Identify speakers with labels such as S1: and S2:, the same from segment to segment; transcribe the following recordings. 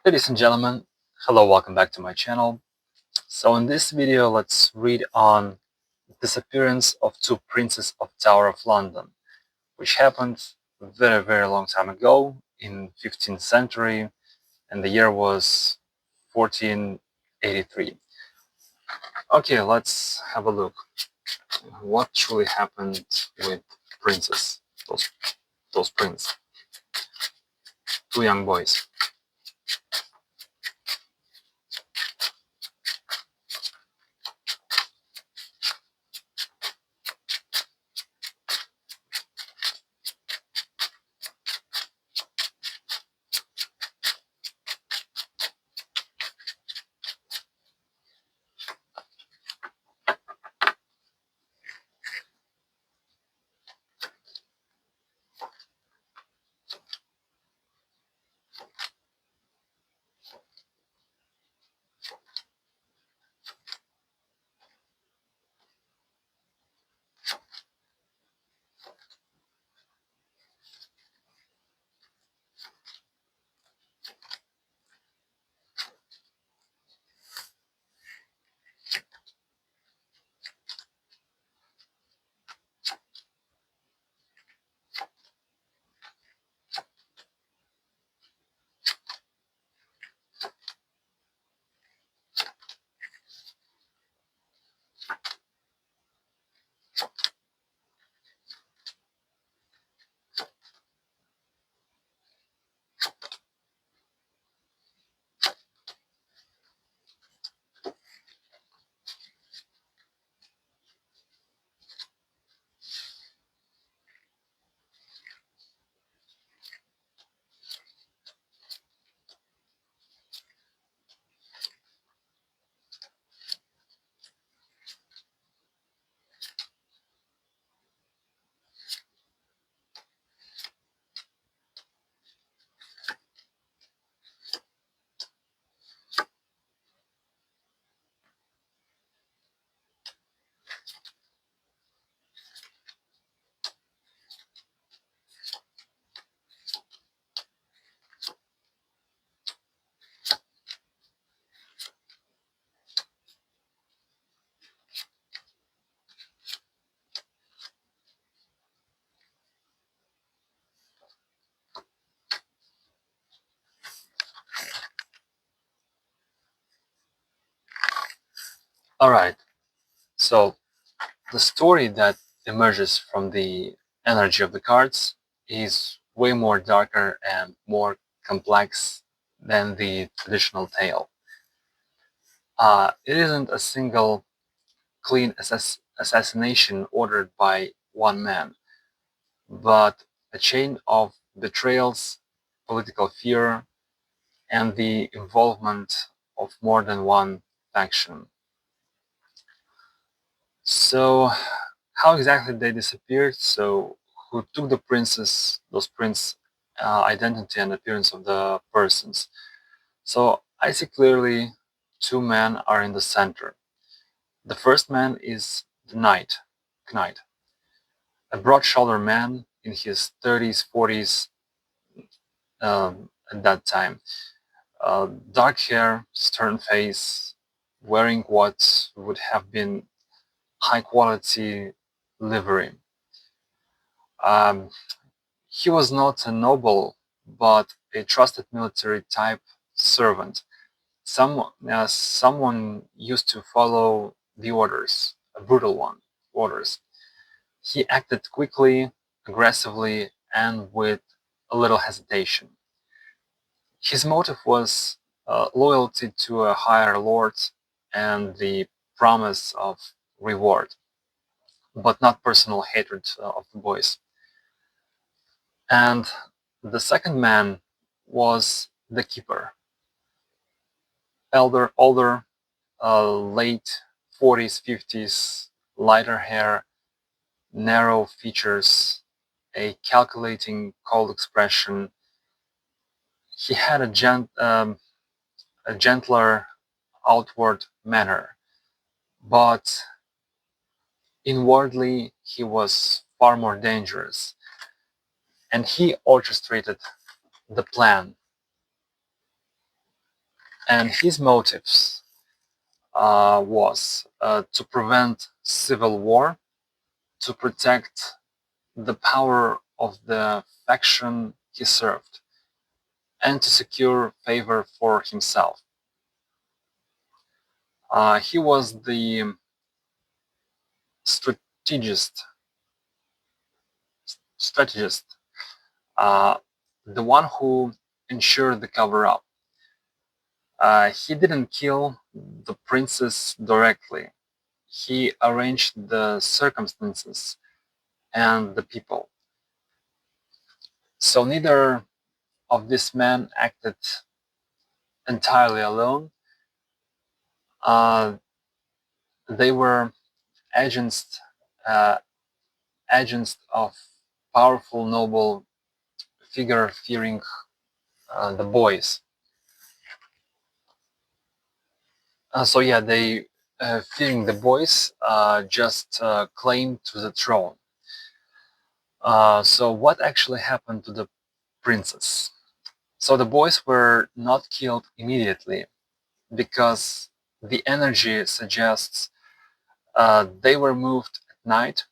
S1: Ladies and gentlemen, hello, welcome back to my channel. So in this video, let's read on Disappearance of Two Princes of Tower of London, which happened very long time ago in 15th century, and the year was 1483. Okay, let's have a look. What truly happened with princes, those princes, two young boys. Alright, so the story that emerges from the energy of the cards is way more darker and more complex than the traditional tale. It isn't a single clean assassination ordered by one man, but a chain of betrayals, political fear, and the involvement of more than one faction. So, how exactly they disappeared? So, who took those prince identity and appearance of the persons? So, I see clearly two men are in the center. The first man is the knight, a broad-shouldered man in his 30s, 40s at that time. Dark hair, stern face, wearing what would have been high-quality livery. Um, he was not a noble, but a trusted military type servant. Someone used to follow the orders, a brutal one, orders. He acted quickly, aggressively, and with a little hesitation. His motive was loyalty to a higher lord and the promise of reward, but not personal hatred of the boys. And the second man was the keeper, older, late 40s, 50s, lighter hair, narrow features, a calculating, cold expression. He had a gentler outward manner, but inwardly he was far more dangerous, and he orchestrated the plan. And his motives was to prevent civil war, to protect the power of the faction he served, and to secure favor for himself. He was the strategist, strategist, uh, the one who ensured the cover-up. He didn't kill the princess directly. He arranged the circumstances and the people. So neither of these men acted entirely alone. Uh, they were agents, uh, agents of powerful noble figure fearing the boys. So yeah, they fearing the boys just claimed to the throne. So what actually happened to the princess? So the boys were not killed immediately because the energy suggests they were moved at night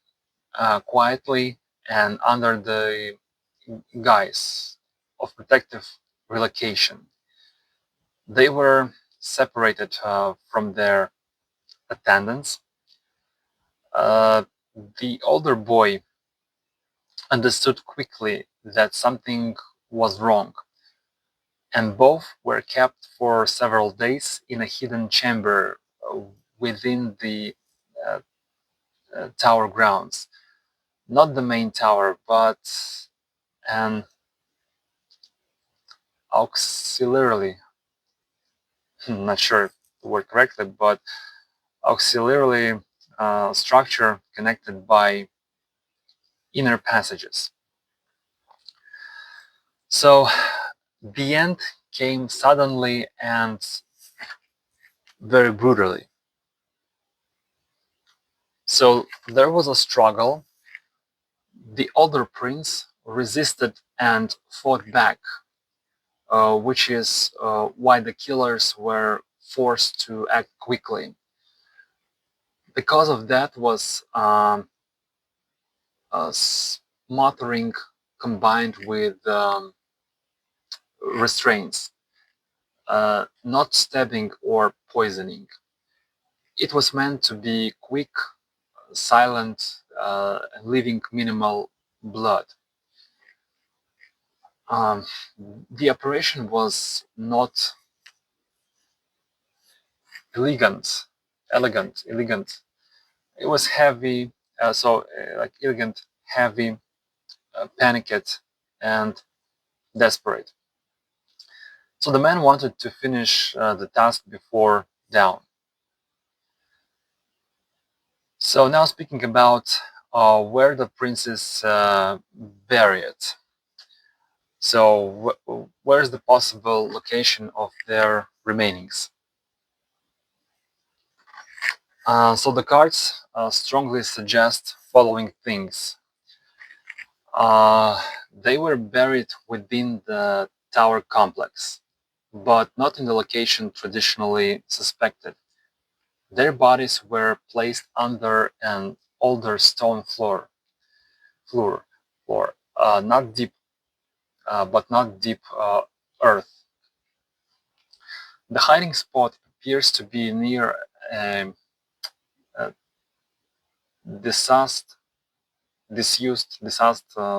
S1: quietly and under the guise of protective relocation. They were separated from their attendants. Uh, the older boy understood quickly that something was wrong, and both were kept for several days in a hidden chamber within the uh, tower grounds. Not the main tower, but an auxiliarily, not sure the word correctly, but auxiliarily structure connected by inner passages. So the end came suddenly and very brutally. So there was a struggle. The older prince resisted and fought back, which is why the killers were forced to act quickly. Because of that was smothering combined with restraints, not stabbing or poisoning. It was meant to be quick, silent, leaving minimal blood. Um, the operation was not elegant, elegant. It was heavy, like elegant, heavy, panicked, and desperate. So the man wanted to finish the task before dawn. So now speaking about where the prince is buried. So where's the possible location of their remainings? So the cards strongly suggest following things. Uh, they were buried within the tower complex, but not in the location traditionally suspected. Their bodies were placed under an older stone floor, not deep, but not deep earth. The hiding spot appears to be near a disused, disused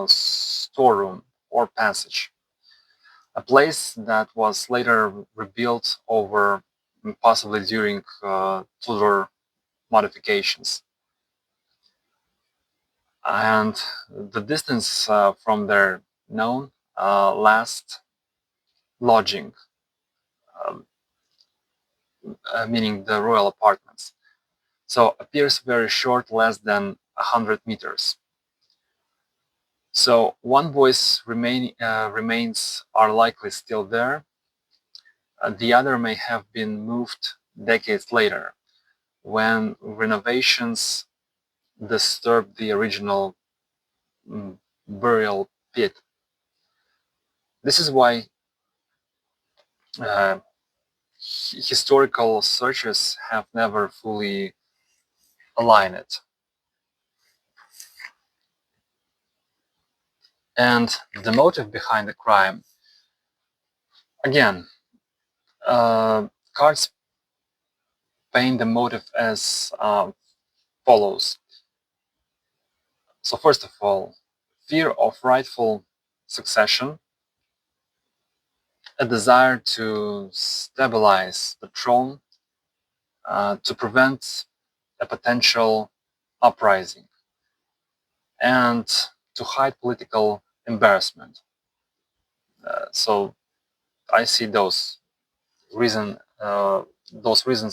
S1: storeroom or passage, a place that was later rebuilt over, possibly during Tudor modifications. And the distance from their known last lodging, um, meaning the royal apartments. So appears very short, less than 100 meters. So one boy's remains are likely still there. The other may have been moved decades later when renovations disturbed the original burial pit. This is why uh, historical searches have never fully aligned it. And the motive behind the crime, again, cards paint the motive as follows. So first of all, fear of rightful succession, a desire to stabilize the throne, to prevent a potential uprising, and to hide political embarrassment. So I see those reasons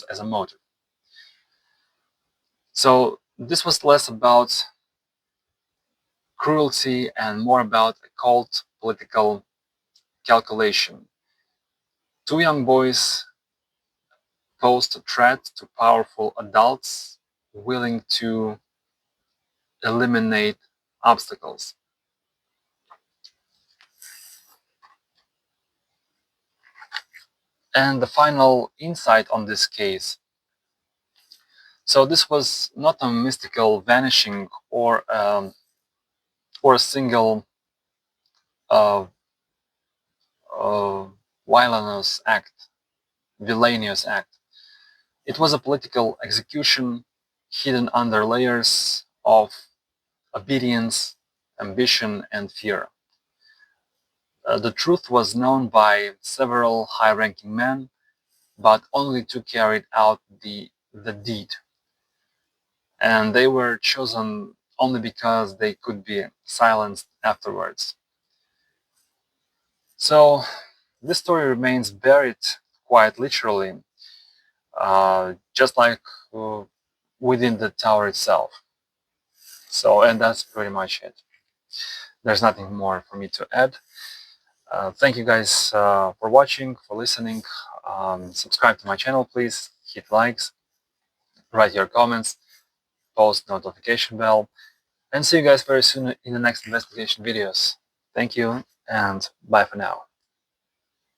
S1: as a motive. So this was less about cruelty and more about a cold political calculation. Two young boys posed a threat to powerful adults willing to eliminate obstacles. And the final insight on this case. So this was not a mystical vanishing or a single uh, uh, villainous act. It was a political execution hidden under layers of obedience, ambition, and fear. The truth was known by several high-ranking men, but only two carried out the deed. And they were chosen only because they could be silenced afterwards. So this story remains buried quite literally, just like within the tower itself. So, and that's pretty much it. There's nothing more for me to add. Thank you guys for watching, for listening. Subscribe to my channel, please. Hit likes, write your comments, post notification bell, and see you guys very soon in the next investigation videos. Thank you, and bye for now.